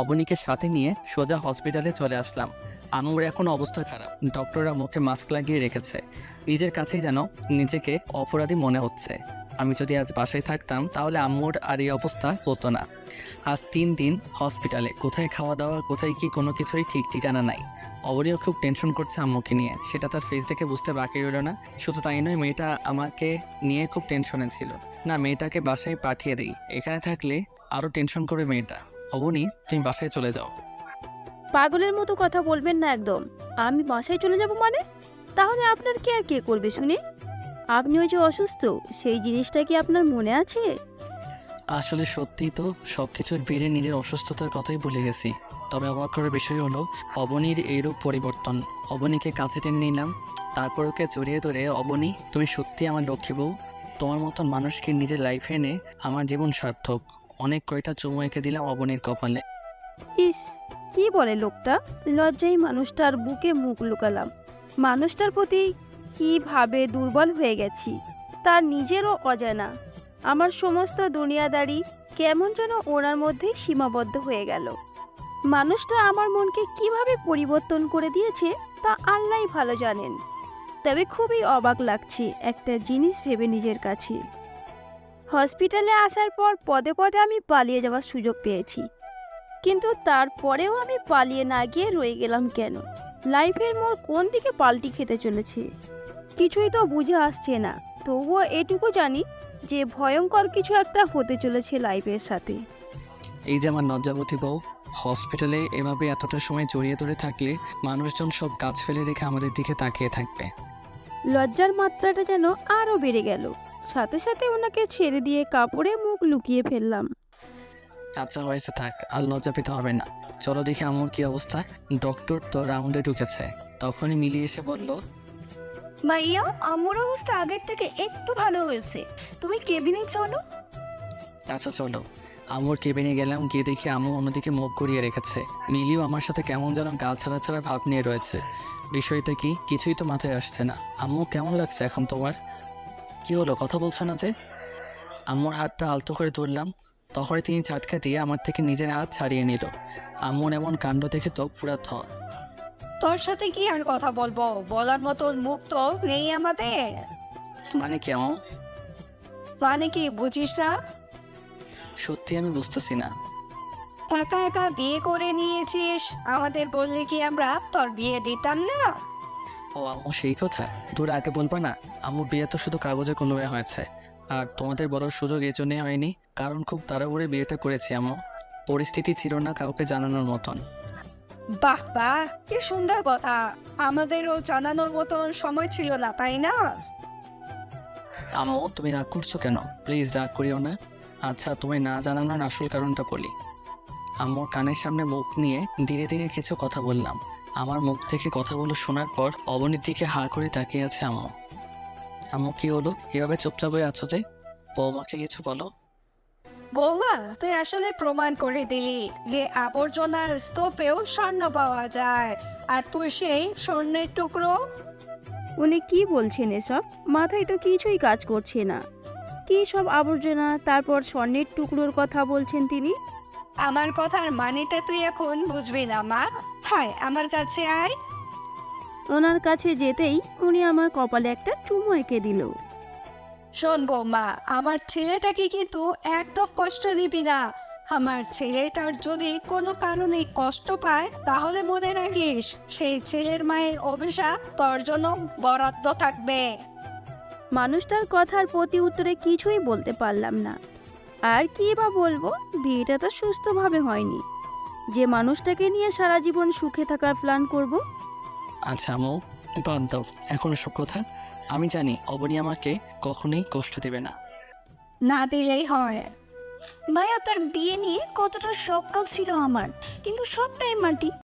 অবনীকে সাথে নিয়ে সোজা হসপিটালে চলে আসলাম। আম্মুর এখন অবস্থা খারাপ, ডক্টররা মুখে মাস্ক লাগিয়ে রেখেছে। নিজের কাছেই যেন নিজেকে অপরাধী মনে হচ্ছে। আমি যদি আজ বাসায় থাকতাম তাহলে আম্মুর আর এই অবস্থা হতো না। আজ 3 দিন হসপিটালে, কোথায় খাওয়া দাওয়া, কোথায় কি, কোনো কিছুই ঠিক ঠিকানা নাই। অবনীও খুব টেনশন করছে আম্মুকে নিয়ে, সেটা তার ফেস দেখে বুঝতে বাকি রইল না। শুধু তাই নয়, মেয়েটা আমাকে নিয়ে খুব টেনশনে ছিল। না, মেয়েটাকে বাসায় পাঠিয়ে দিই, এখানে থাকলে আরও টেনশন করবে মেয়েটা। অবনী, তুমি বাসায় চলে যাও। পাগলের মতো কথা বলবেন না একদম। আমি বাসায় চলে যাব মানে? তাহলে আপনার কেয়ার কে করবে শুনি? আপনি ওই যে অসুস্থ, সেই জিনিসটা কি আপনার মনে আছে? আসলে সত্যিই তো সব কিছুর ভিড়ে নিজের অসুস্থতার কথাই ভুলে গেছি। তবে অবাক করার বিষয় হলো অবনীর এইরূপ পরিবর্তন। অবনীকে কাছে টেনে নিলাম, তারপর ওকে জড়িয়ে ধরে, অবনী তুমি সত্যি আমার লক্ষ্মী বউ। তোমার মতন মানুষকে নিজের লাইফে এনে আমার জীবন সার্থক। অনেক কয়টা চুমু এঁকে দিলাম অবনীর কপালে। ইস, কি বলে লোকটা! লজ্জায় মানুষটার বুকে মুখ লুকালাম। মানুষটার প্রতি কিভাবে দুর্বল হয়ে গেছি তার নিজেরও অজানা। আমার সমস্ত দুনিয়াদারি কেমন যেন ওনার মধ্যেই সীমাবদ্ধ হয়ে গেল। মানুষটা আমার মনকে কিভাবে পরিবর্তন করে দিয়েছে তা আল্লাহই ভালো জানেন। তবে খুবই অবাক লাগছে একটা জিনিস ভেবে নিজের কাছে। হসপিটালে আসার পর পদে পদে আমি পালিয়ে যাওয়ার সুযোগ পেয়েছি, কিন্তু তারপরেও আমি পালিয়ে না গিয়ে রয়ে গেলাম কেন? লাইফের মোড় কোন দিকে পাল্টি খেতে চলেছে কিছুই তো বুঝে আসছে না। তবুও এটুকু জানি যে ভয়ঙ্কর কিছু একটা হতে চলেছে লাইফের সাথে। এই যে আমার লজ্জাবতী বউ, হসপিটালে এভাবে এতটা সময় জড়িয়ে ধরে থাকলে মানুষজন সব কাজ ফেলে রেখে আমাদের দিকে তাকিয়ে থাকবে। লজ্জার মাত্রাটা যেন আরও বেড়ে গেল। সাথে সাথে ওনাকে ছেড়ে দিয়ে কাপড়ে মুখ লুকিয়ে ফেললাম। আচ্ছা হয়েছে, থাক, আর লজ্জা পেতে হবে না। চলো দেখি আম্মুর কি অবস্থা। ডক্টর তো রাউন্ডে ঢুকেছে। তখনই মিলি এসে বলল, ভাইয়া, আমার অবস্থা আগের থেকে একটু ভালো হয়েছে। তুমি কেবিনে চলো। আচ্ছা চলো। আম্মুর কেবিনে গেলাম, গিয়ে দেখি আম্মু অন্যদিকে মুখ ঘুরিয়ে রেখেছে। মিলিও আমার সাথে কেমন যেন গা ছাড়া ছাড়া ভাব নিয়ে রয়েছে। বিষয়টা কি, কিছুই তো মাথায় আসছে না। আম্মু, কেমন লাগছে এখন তোমার? কি হলো, কথা বলছো না যে? আম্মুর হাতটা আলতো করে ধরলাম, তখনই তিনি ঝাটকা দিয়ে আমার থেকে নিজের হাত ছাড়িয়ে নিল। আম্মুর এমন কাণ্ড দেখে তো পুরা তোর সাথে কি আর কথা বলবো, বলার মতন মুখ তো নেই আমাদের। মানে কেমন? মানে কি বুঝিস না? সত্যি আমি বুঝতেছি না। একা একা বিয়ে করে নিয়েছিস, আমাদের বললে কি আমরা তোর বিয়ে দিতাম না? ও আম্মু, সেই কথা? দূর, আগে বলবা না? আম্মুর বিয়ে তো শুধু কাগজে কলমে হয়েছে। আর তোমাদের বলার সুযোগ এই জন্যই হয়নি, কারণ খুব তাড়াহুড়ো বিয়েটা করেছি আম্মু। পরিস্থিতি ছিল না কাউকে জানানোর মতন। বাহ বাহ, কি সুন্দর কথা। আমাদেরও জানানোর মতন সময় ছিল না, তাই না? আম্মু, তুমি রাগ করছো কেন? প্লিজ রাগ করিও না। আচ্ছা, তুমি না জানানোর আসল কারণটা বলি। আম্মুর কানের সামনে মুখ নিয়ে ধীরে ধীরে কিছু কথা বললাম। আমার মুখ থেকে কথাগুলো শোনার পর অবনীর দিকে হা করে তাকিয়ে আছে আম্মু। আম্মু, কি হলো, এভাবে চুপচাপ হয়ে আছো যে? বৌমাকে কিছু বলো। বৌমা, তুই আসলে প্রমাণ করে দিলি যে আবর্জনার স্তূপেও স্বর্ণ পাওয়া যায়। আর তুই সেই স্বর্ণের টুকরো। উনি কি বলছেন এসব? মাথায় তো কিছুই কাজ করছে না। কি সব আবর্জনা, তারপর স্বর্ণের টুকরোর কথা বলছেন তিনি? আমার কথার মানেটা তুই এখন বুঝবি না মা। হায়, আমার কাছে আয়। ওনার কাছে যেতেই উনি আমার কপালে একটা চুমু এঁকে দিল। শোন বৌমা, আমার ছেলেটাকে কিন্তু একদম কষ্ট দিবি না। আমার ছেলেটার যদি কোনো কারণে কষ্ট পায় তাহলে মনে রাখিস সেই ছেলের মায়ের অভিশাপ তোর জন্য বরাদ্দ থাকবে। মানুষটার কথার প্রতি উত্তরে কিছুই বলতে পারলাম না। আর কি বা বলবো, বিয়েটা তো সুস্থভাবে হয়নি যে মানুষটাকে নিয়ে সারা জীবন সুখে থাকার প্ল্যান করব। আচ্ছা আম্মু, বাদ দাও এখন সব কথা। আমি জানি অবনী আমাকে কখনোই কষ্ট দেবে না। না দিলেই হয়। মায়া, তোর বিয়ে নিয়ে কতটা স্বপ্ন ছিল আমার, কিন্তু সবটাই মাটি।